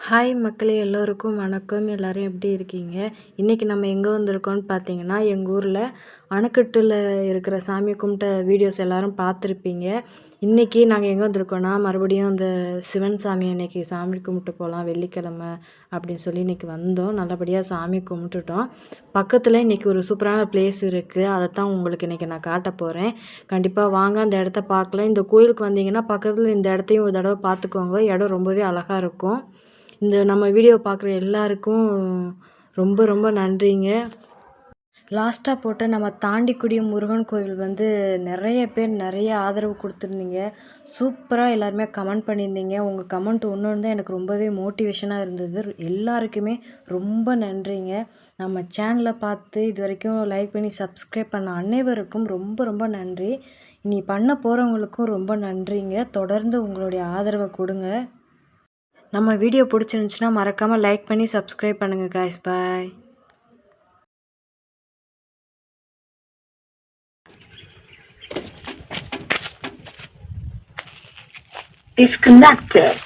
Hi மக்களே எல்லோருக்கும் வணக்கம். எல்லாரும் எப்படி இருக்கீங்க? இன்றைக்கி நம்ம எங்கே வந்திருக்கோம்னு பார்த்தீங்கன்னா, எங்கள் ஊரில் அணைக்கட்டில் இருக்கிற சாமி கும்பிட்ட வீடியோஸ் எல்லோரும் பார்த்துருப்பீங்க. இன்றைக்கி நாங்கள் எங்கே வந்திருக்கோன்னா, மறுபடியும் அந்த சிவன் சாமி இன்றைக்கி சாமி கும்பிட்டு போகலாம் வெள்ளிக்கிழமை அப்படின்னு சொல்லி இன்றைக்கி வந்தோம். நல்லபடியாக சாமி கும்பிட்டுட்டோம். பக்கத்தில் இன்றைக்கி ஒரு சூப்பரான பிளேஸ் இருக்குது. அதைத்தான் உங்களுக்கு இன்றைக்கி நான் காட்ட போகிறேன். கண்டிப்பாக வாங்க அந்த இடத்த பார்க்கலாம். இந்த கோயிலுக்கு வந்தீங்கன்னா பக்கத்தில் இந்த இடத்தையும் ஒரு தடவை பார்த்துக்கோங்க. இடம் ரொம்பவே அழகாக இருக்கும். இந்த நம்ம வீடியோ பார்க்குற எல்லாருக்கும் ரொம்ப ரொம்ப நன்றிங்க. லாஸ்ட்டாக போட்ட நம்ம தாண்டிக்குடி முருகன் கோவில் வந்து நிறைய பேர் நிறைய ஆதரவு கொடுத்துருந்தீங்க. சூப்பராக எல்லாருமே கமெண்ட் பண்ணியிருந்தீங்க. உங்கள் கமெண்ட் ஒன்று ஒன்று தான் எனக்கு ரொம்பவே மோட்டிவேஷனாக இருந்தது. எல்லாருக்குமே ரொம்ப நன்றிங்க. நம்ம சேனலை பார்த்து இது வரைக்கும் லைக் பண்ணி சப்ஸ்கிரைப் பண்ண அனைவருக்கும் ரொம்ப ரொம்ப நன்றி. இனி பண்ண போகிறவங்களுக்கும் ரொம்ப நன்றிங்க. தொடர்ந்து உங்களுடைய ஆதரவை கொடுங்க. நம்ம வீடியோ பிடிச்சிருந்துச்சுன்னா மறக்காமல் லைக் பண்ணி சப்ஸ்கிரைப் பண்ணுங்கள் காய்ஸ். பாய். Disconnected.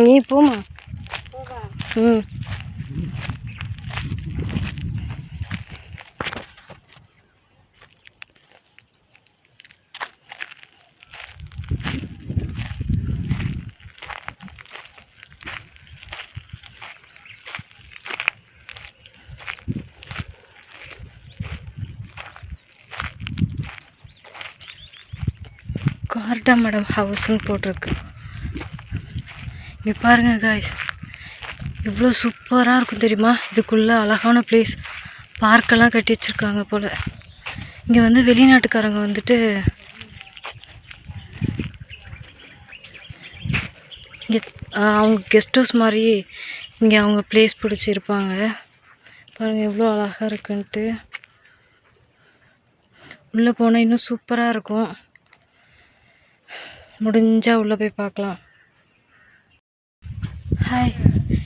நீ போமா. கார்டா மேடம் ஹவுஸ்ன்னு போட்டிருக்கு. இங்கே பாருங்கள் காய்ஸ், இவ்வளோ சூப்பராக இருக்கும் தெரியுமா? இதுக்குள்ளே அழகான பிளேஸ் பார்க்கெல்லாம் கட்டி வச்சுருக்காங்க போல். இங்கே வந்து வெளிநாட்டுக்காரங்க வந்துட்டு இங்கே அவங்க கெஸ்ட் ஹவுஸ் மாதிரி இங்கே அவங்க பிளேஸ் பிடிச்சிருப்பாங்க. பாருங்கள் எவ்வளோ அழகாக இருக்குன்ட்டு. உள்ளே போனால் இன்னும் சூப்பராக இருக்கும். முடிஞ்சால் உள்ளே போய் பார்க்கலாம். ஹாய்,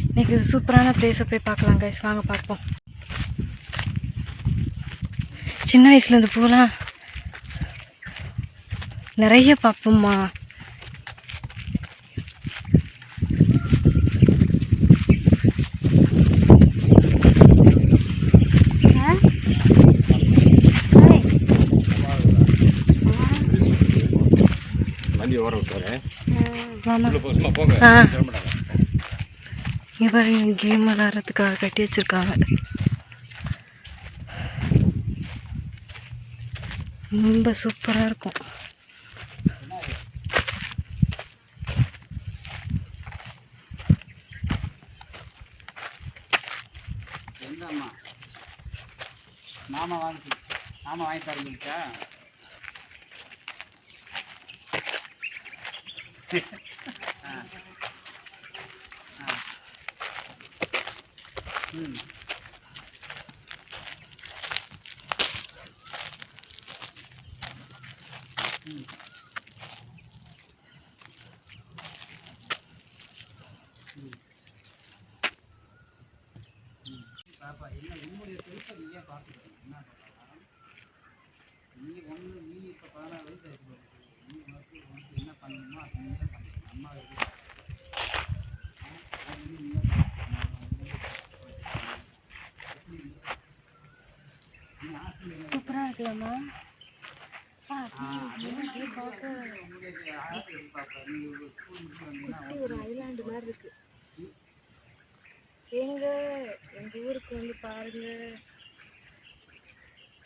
இன்றைக்கி ஒரு சூப்பரான பிளேஸை போய் பார்க்கலாம் கைஸ். வாங்க பார்ப்போம். சின்ன வயசில் இந்த பூலாம் நிறைய பார்ப்போம்மா. இங்கே பாருங்க, கேம் விளாட்றதுக்காக கட்டி வச்சுருக்காங்க. ரொம்ப சூப்பராக இருக்கும். மாமா வாங்கி தரீங்களா? பாப்பா என்ன உன்னுடைய செல்ஃபை நீ ஏன் பார்த்துக்கணும்? என்ன பண்ணலாம்? நீ இப்போ 16 வயசு ஆகிட்டு நீ உனக்கு என்ன பண்ணணுமோ அது நீ தான் பண்ணணும். அம்மா சூப்பராக இருக்கலாமா? ஒரு ஐலாண்டு மாதிரி இருக்கு. எங்க ஊருக்கு வந்து பாருங்க,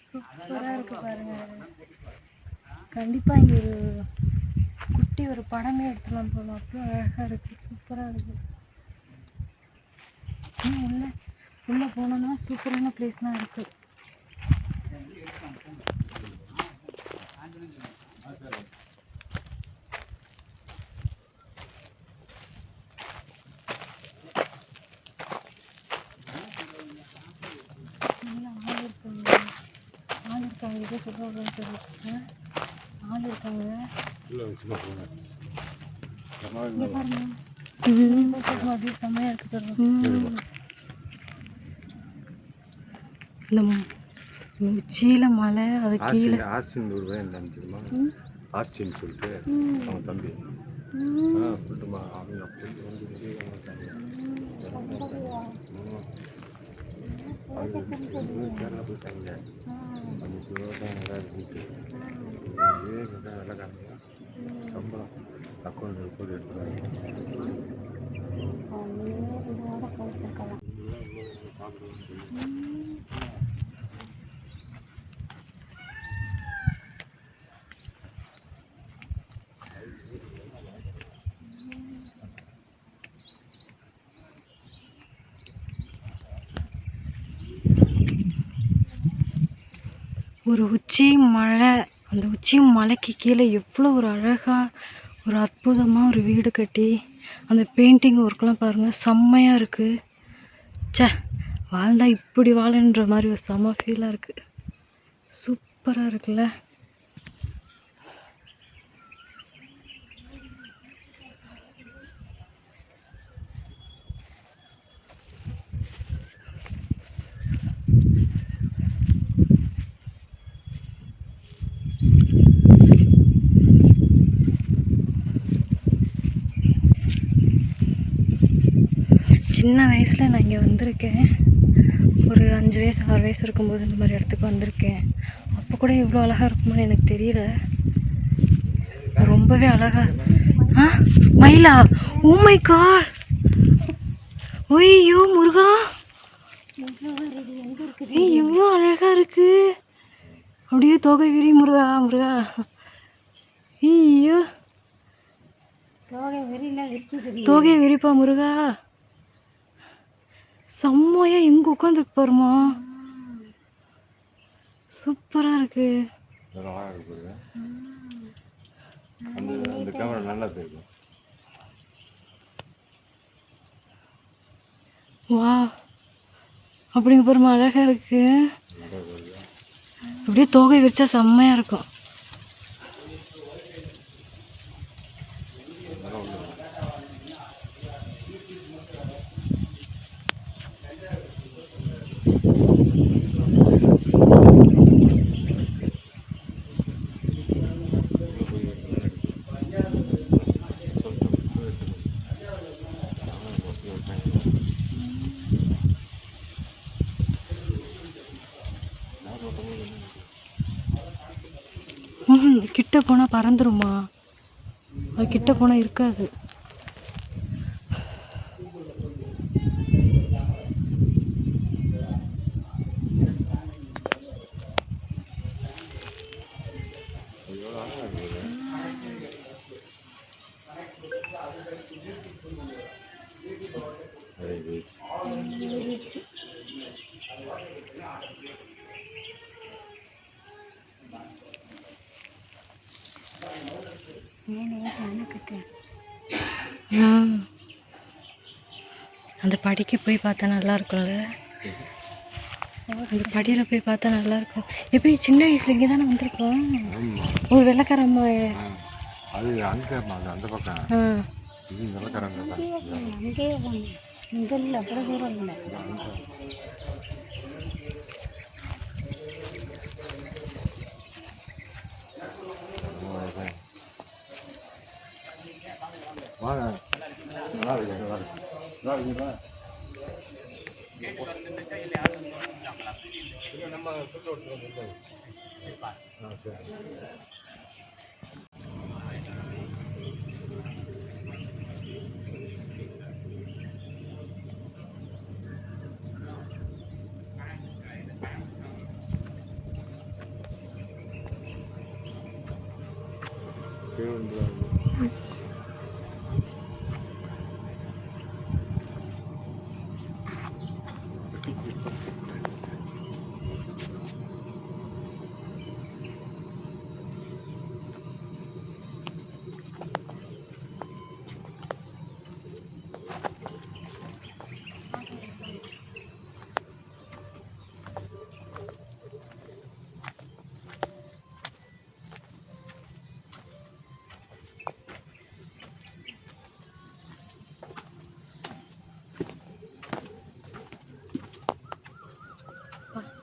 சூப்பரா இருக்கு பாருங்க. கண்டிப்பா இங்க ஒரு குட்டி ஒரு படமே எடுத்துலாம் போல. அவ்வளோ அழகா இருக்கு, சூப்பரா இருக்கு. உள்ள போனோம்னா சூப்பரான பிளேஸ்லாம் இருக்கு. ஆள் இருக்காங்க, இதை சொல்லுவாங்கன்னு தெரியல. ஆள் இருக்காங்க. அப்படியே செம்மையா இருக்கு பாருங்க. இந்த உச்சியில் மலை அது கீழே ஆஸ்டின் ஒரு பையன் இருந்தான்னு தெரியுமா? ஆஸ்டின்னு சொல்லிட்டு அவன் தம்பி கூட்டுமா அவங்க அப்படி வந்து கேரளா போயிட்டாங்க. அந்த விவசாயம் நல்லா இருந்துட்டு நல்லா காமிங்க சம்பளம் அக்கௌண்ட் போட்டு எடுத்துருவாங்க. ஒரு உச்சி மலை, அந்த உச்சி மலைக்கு கீழே எவ்வளோ ஒரு அழகாக ஒரு அற்புதமாக ஒரு வீடு கட்டி அந்த பெயிண்டிங் ஒர்க்லாம் பாருங்கள் செம்மையாக இருக்குது. சே, வாழ்ந்தால் இப்படி வாழன்ற மாதிரி ஒரு செம்ம ஃபீலாக இருக்குது. சூப்பராக இருக்குல்ல. சின்ன வயசில் நான் இங்கே வந்திருக்கேன். ஒரு 5 வயசு 6 வயசு இருக்கும்போது இந்த மாதிரி இடத்துக்கு வந்திருக்கேன். அப்போ கூட இவ்வளோ அழகாக இருக்குமோன்னு எனக்கு தெரியல. ரொம்பவே அழகாக. மயிலா, ஓ மை காட், ஒய்யோ முருகா, எவ்வளோ அழகாக இருக்கு. அப்படியே தோகை விரி முருகா முருகா. ஐயோ, தோகை விரிப்பா முருகா. செம்மையா எங்கே உட்காந்துருக்கு பாருமா, சூப்பராக இருக்கு. அந்த கேமரா நல்லா தெரியும். வா, அப்படிங்க பாருமா, அழகாக இருக்கு. அப்படியே தோகை விரிச்சா செம்மையாக இருக்கும். கிட்ட போனால் பறந்துருமா, அது கிட்ட போனால் இருக்காது. அந்த படிக்கு போய் பார்த்தா நல்லா இருக்கும்ல, அந்த படியில் போய் பார்த்தா நல்லா இருக்கும். இப்போ சின்ன வயசுல இங்கே தானே வந்திருக்கோம். ஒரு வெள்ளைக்காரம்மா அது அங்கே அந்த பக்கம் இது வெள்ளைக்காரங்க இங்கே இல்லை, அவ்வளோ தூரம் இல்லை. வாங்க நல்லா இருக்கு. நம்ம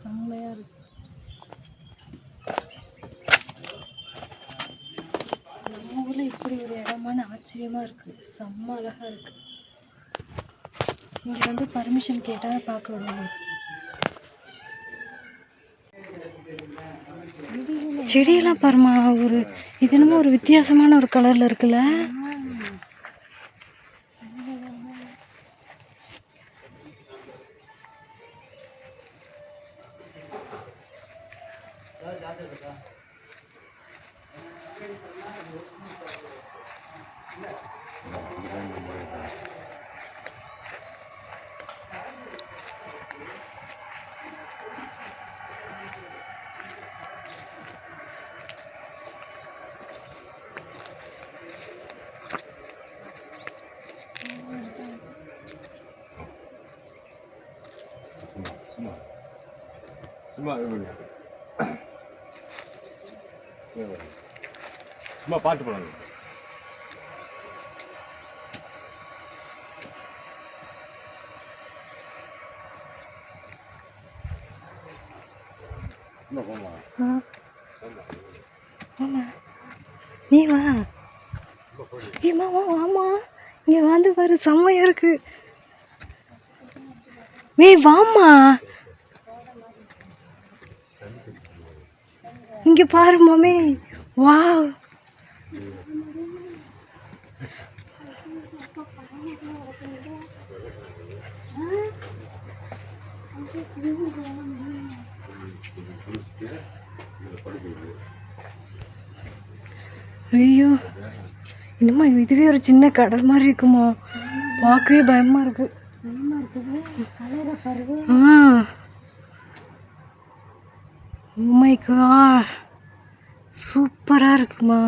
செம்மையாக இருக்கு. நம்ம ஊரில் இப்படி ஒரு இடமான ஆச்சரியமாக இருக்குது. செம்ம அழகாக இருக்குது. இங்கே வந்து பர்மிஷன் கேட்டால் பார்க்க விடுவாங்க. செடியெல்லாம் பாருமா, ஒரு இது என்னமோ ஒரு வித்தியாசமான ஒரு கலரில் இருக்குல்ல. சும்மா சும்மா பாட்டு போடாங்க. நீ வா. ஏமா வாமா, இங்கே வந்து பாரு, செம்மையாக இருக்கு. வாமா, இங்கே பாரு மாமே. வாவ், ஐயோ என்னம்மா இதுவே ஒரு சின்ன கடல் மாதிரி இருக்குமா? பார்க்கவே பயமாக இருக்கு. ஓ மை காட், சூப்பராக இருக்குமா.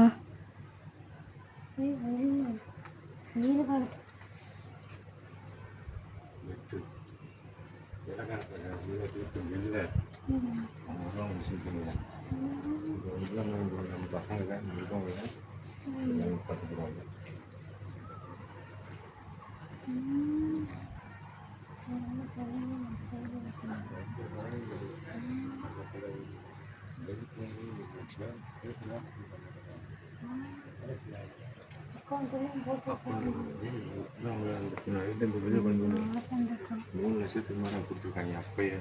மூணு லட்சத்துக்கு மேலே கொடுத்துருக்காங்க. அப்பயே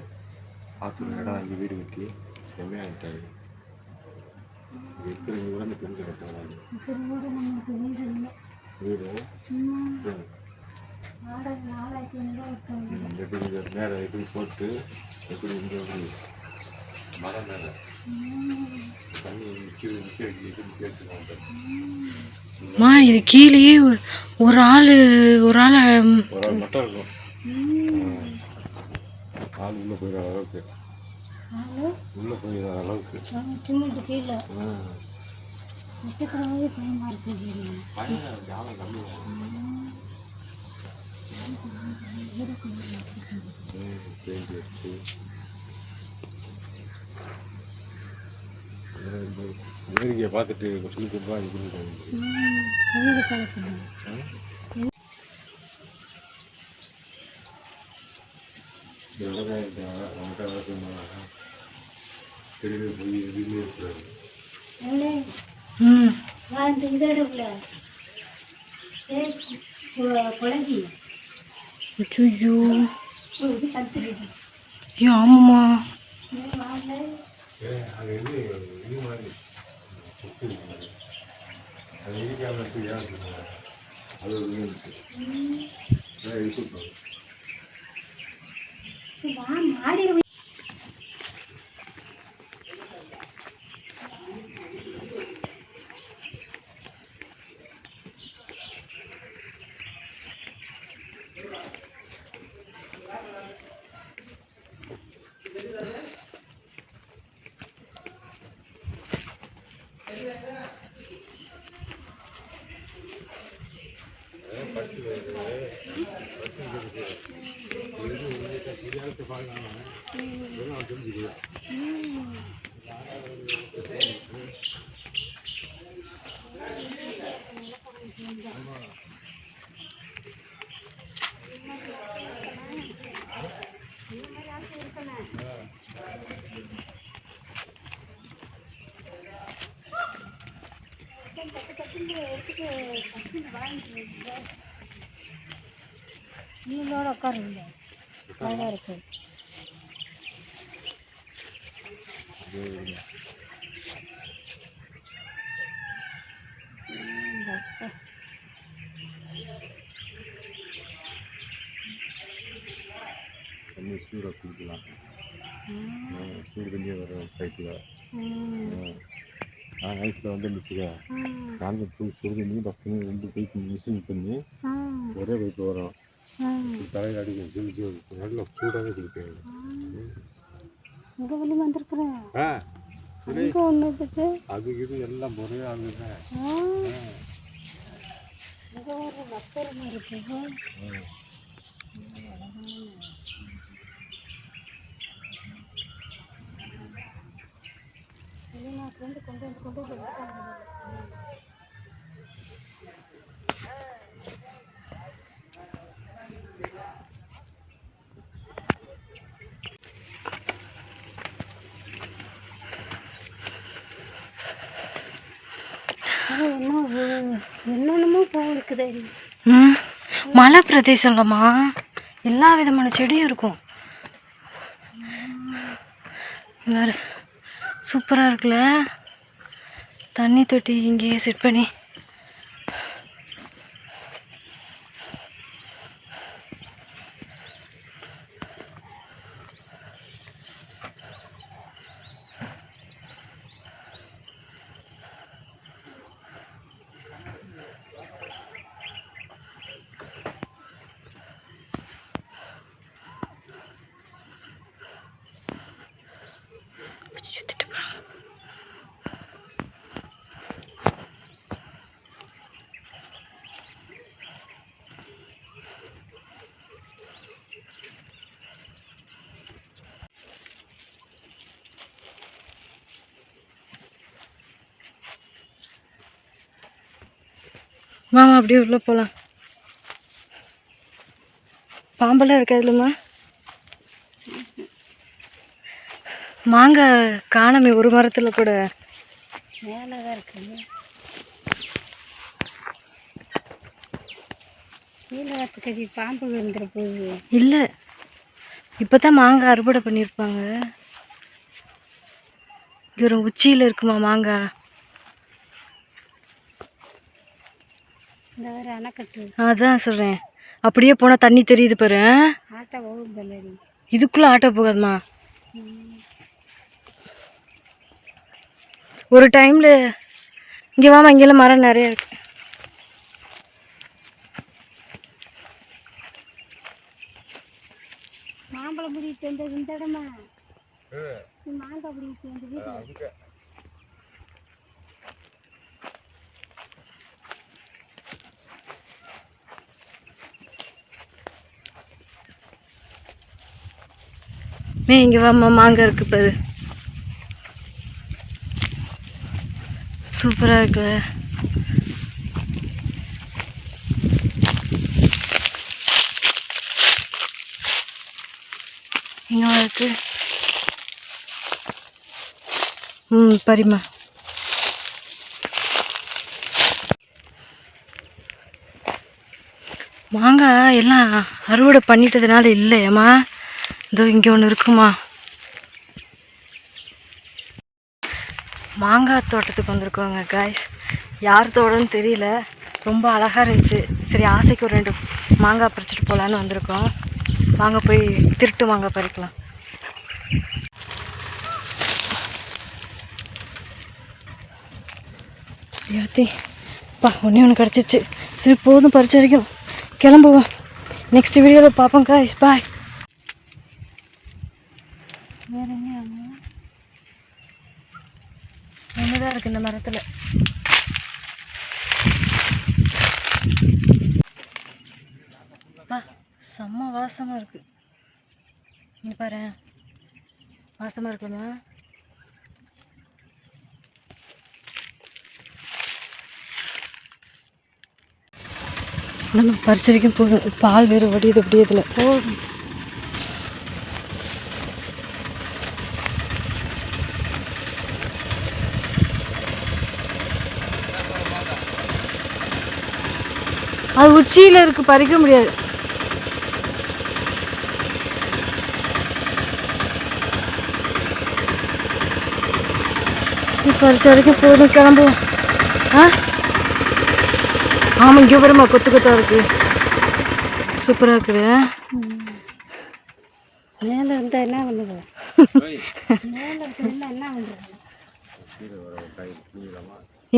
பார்த்து இடம் அங்கே வீடு கட்டி செம்மையாகிட்டாரு. இருக்கிற கூட தெரிஞ்ச கஷ்டம் வீடு எப்படி மேலே எப்படி போட்டு எப்படி இங்கே மலை மேலே தண்ணி நிற்க இது கீழேயே ஒரு ஆள் மட்டும் இருக்கும். ஆள் உள்ளே போயிடுற அளவுக்கு கீழே வேடிக்கையை பார்த்துட்டு சொல்லி கொடுப்பா இது ஆமாம்மா. அது இது மாதிரி அது அது ஒரு சூப்பர். நீங்களோட உட்காருங்க, அழகாக இருக்கு. தண்ணி சூடாக குடிக்கலாம். சூடு தண்ணியாக வர சைட்டில் நைட்டில் வந்து இருந்துச்சுங்க. நாங்கள் சுடு தண்ணி பஸ் தண்ணி 2 பைப் மிஷின் பண்ணி ஒரே பைப் வரும். தலையில் அடிக்கும் நல்ல சூடாகவே குடிப்பேன். இங்கே வெளியே வந்துருக்குறேன். இங்கே ஒன்று இருந்துச்சு, அது இது எல்லாம் ஒரே ஆகுதுங்க. இங்கே ஒரு வக்கரமாக இருக்குது. வெளிநாட்டிலேருந்து கொண்டு வந்து என்னென்னமோ பூ இருக்குது. மலை பிரதேசம் இல்லைம்மா, எல்லா விதமான செடியும் இருக்கும். வேறு சூப்பராக இருக்குல்ல. தண்ணி தொட்டி இங்கேயே செட் பண்ணி மாமா அப்படியே உள்ளே போகலாம். பாம்பெல்லாம் இருக்காதுல்லம்மா. மாங்காய் காணமே ஒரு மரத்தில் கூட. மேலே தான் இருக்குது. கீழே வரத்துக்கு பாம்பு விழுந்துட போகுது. இல்லை, இப்போ தான் மாங்காய் அறுவடை பண்ணியிருப்பாங்க. இங்கே ஒரு உச்சியில் இருக்குமா மாங்காய். இந்த வேறு அணைக்கட்டு. அதான் சொல்கிறேன், அப்படியே போனால் தண்ணி தெரியுது பாரு. ஆட்டோ போகும் பல்லடி. இதுக்குள்ளே ஆட்டோ போகாதுமா. ஒரு டைமில் இங்கே வாமா, இங்கெல்லாம் மரம் நிறையா இருக்கு. மாம்பழம் பிடிக்கிட்டு வந்தது இந்த இடமா? மாங்காய் பிடிக்கிட்டு வந்தது. இங்கே வாமா, மாங்காய் இருக்கு பாரு. சூப்பராக இருக்கு. இங்கே இருக்கு. பரிமா மாங்காய் எல்லாம் அறுவடை பண்ணிட்டதுனால இல்லையம்மா. இதோ இங்கே ஒன்று இருக்குமா. மாங்காய் தோட்டத்துக்கு வந்திருக்கோங்க காய்ஸ். யார் தோட்டம்னு தெரியல, ரொம்ப அழகாக இருந்துச்சு. சரி, ஆசைக்கு ஒரு 2 மாங்காய் பறிச்சுட்டு போகலான்னு வந்திருக்கோம். வாங்க போய் திருட்டு மாங்காய் பறிக்கலாம். ஐயோத்தி பா, ஒன்று கிடச்சிச்சு. சரி போதும், பறிச்ச வரைக்கும் கிளம்புவோம். நெக்ஸ்ட் வீடியோவில் பார்ப்போம் காய்ஸ். பாய். வேற என்ன ஒன்றுதான் இருக்குது இந்த மரத்தில். செம்ம வாசமாக இருக்குது. இங்கே பாரு, வாசமாக இருக்குமா. நம்ம பறிச்ச வரைக்கும் போதும். பால் வேறு வடியுது அப்படியே இதில். போதும். அது உச்சியில் இருக்குது, பறிக்க முடியாது. பறிச்ச வரைக்கும் போதும், கிளம்புவோம். ஆமாம், இங்கே பாருமா கொத்து கொத்தாக இருக்குது, சூப்பராக இருக்குது. மேலே இருந்தால் என்ன பண்ணுது? மேலே இருந்தால் என்ன பண்ணுறது?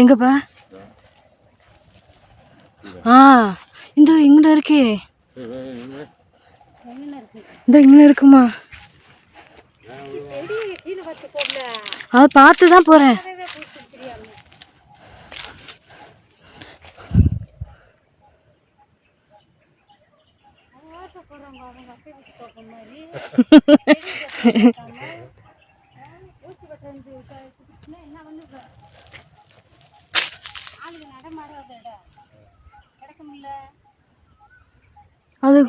எங்கப்பா? இந்த இங்கே இருக்கே, இந்த இங்கே இருக்குமா? அதை பார்த்து தான் போகிறேன். அது